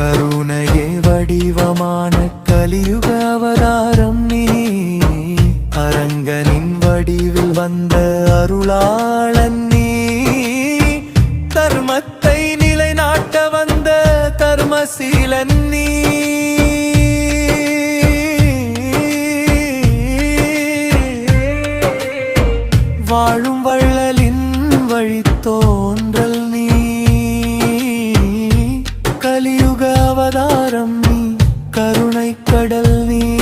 கருணையே வடிவமான கலியுக அவதாரம் நீ. அரங்கனின் வடிவில் வந்த அருளாளன் நீ. தர்மத்தை நிலைநாட்ட வந்த தர்மசீலன் நீ. வாழும் வள்ளலின் வழித்தோன்றல் நீ. கலியுக அவதாரம் நீ, கருணை கடல் நீ.